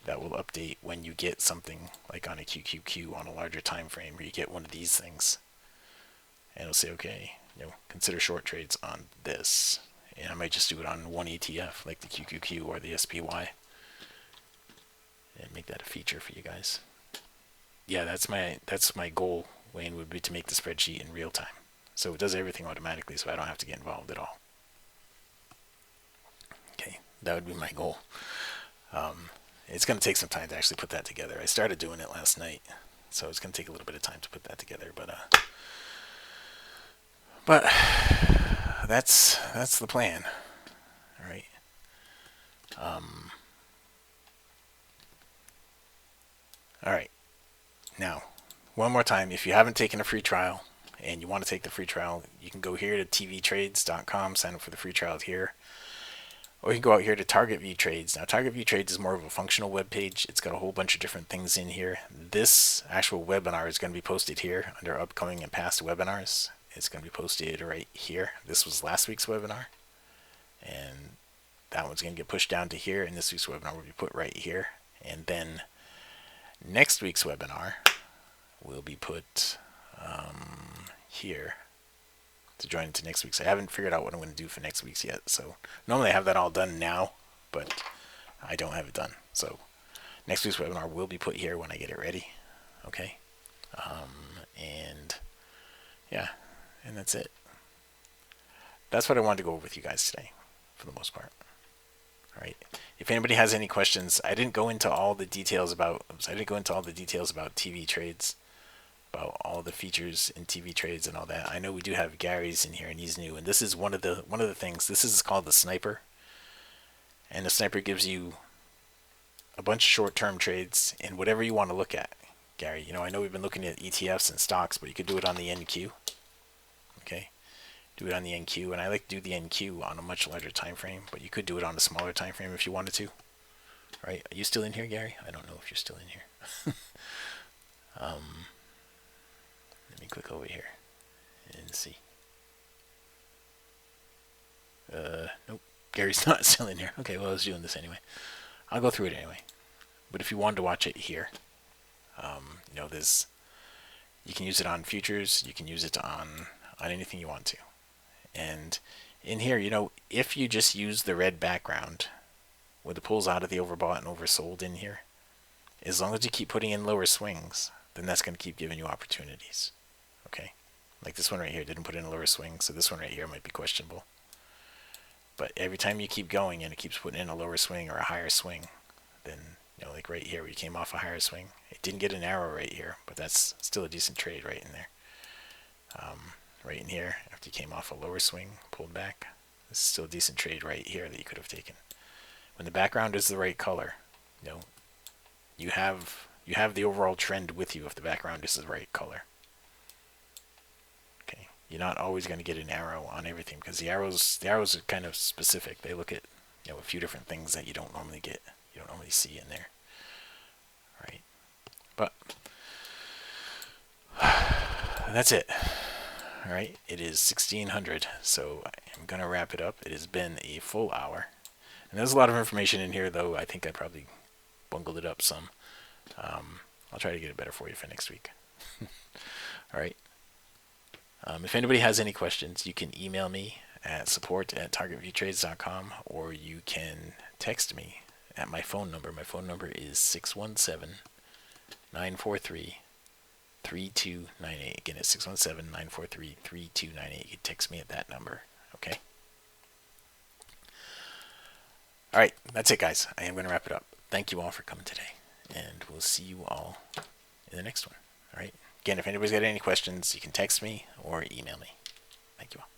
that will update when you get something like on a QQQ on a larger time frame, where you get one of these things, and it'll say, okay, consider short trades on this, and I might just do it on one ETF like the QQQ or the SPY, and make that a feature for you guys. Yeah, that's my goal, Wayne, would be to make the spreadsheet in real time, so it does everything automatically, so I don't have to get involved at all. Okay, that would be my goal. It's going to take some time to actually put that together. I started doing it last night, so it's going to take a little bit of time to put that together. But that's the plan. All right. All right. Now, one more time, if you haven't taken a free trial and you want to take the free trial, you can go here to tvtrades.com, sign up for the free trial here. Or you can go out here to Target View Trades. Now, Target View Trades is more of a functional web page. It's got a whole bunch of different things in here. This actual webinar is going to be posted here under upcoming and past webinars. It's going to be posted right here. This was last week's webinar, and that one's going to get pushed down to here, and this week's webinar will be put right here. And then next week's webinar will be put here to join into next week's. I haven't figured out what I'm going to do for next week's yet. So normally I have that all done now, but I don't have it done. So next week's webinar will be put here when I get it ready. Okay. And yeah, and that's it. That's what I wanted to go over with you guys today, for the most part. All right. If anybody has any questions, I didn't go into all the details about TV trades, about all the features in TV trades and all that. I know we do have Gary's in here, and he's new, and this is one of the things. This is called the Sniper, and the Sniper gives you a bunch of short-term trades and whatever you want to look at. Gary, I know we've been looking at ETFs and stocks, but you could do it on the NQ. Okay, do it on the NQ, and I like to do the NQ on a much larger time frame, but you could do it on a smaller time frame if you wanted to. Right? Are you still in here, Gary? I don't know if you're still in here. Let me click over here and see. Nope, Gary's not still in here. Okay, well, I was doing this anyway. I'll go through it anyway. But if you wanted to watch it here, you can use it on futures. You can use it on anything you want to. And in here, if you just use the red background with the pulls out of the overbought and oversold in here, as long as you keep putting in lower swings, then that's going to keep giving you opportunities. Okay, like this one right here didn't put in a lower swing, so this one right here might be questionable. But every time you keep going and it keeps putting in a lower swing or a higher swing, then like right here where you came off a higher swing, it didn't get an arrow right here, but that's still a decent trade right in there. Right in here, after you came off a lower swing, pulled back, This is still a decent trade right here that you could have taken. When the background is the right color, you know, you have the overall trend with you if the background is the right color. Okay, you're not always going to get an arrow on everything because the arrows are kind of specific. They look at, you know, a few different things that you don't normally get, you don't normally see in there. Right, but that's it. All right, it is 1600, so I'm gonna wrap it up. It has been a full hour, and there's a lot of information in here, though I think I probably bungled it up some. I'll try to get it better for you for next week. All right. If anybody has any questions, you can email me at support@targetviewtrades.com, or you can text me at my phone number. My phone number is 617-943-3298. Again, it's 617-943-3298. You can text me at that number. Okay. All right, that's it, guys. I am going to wrap it up. Thank you all for coming today, and we'll see you all in the next one. All right. Again, if anybody's got any questions, you can text me or email me. Thank you all.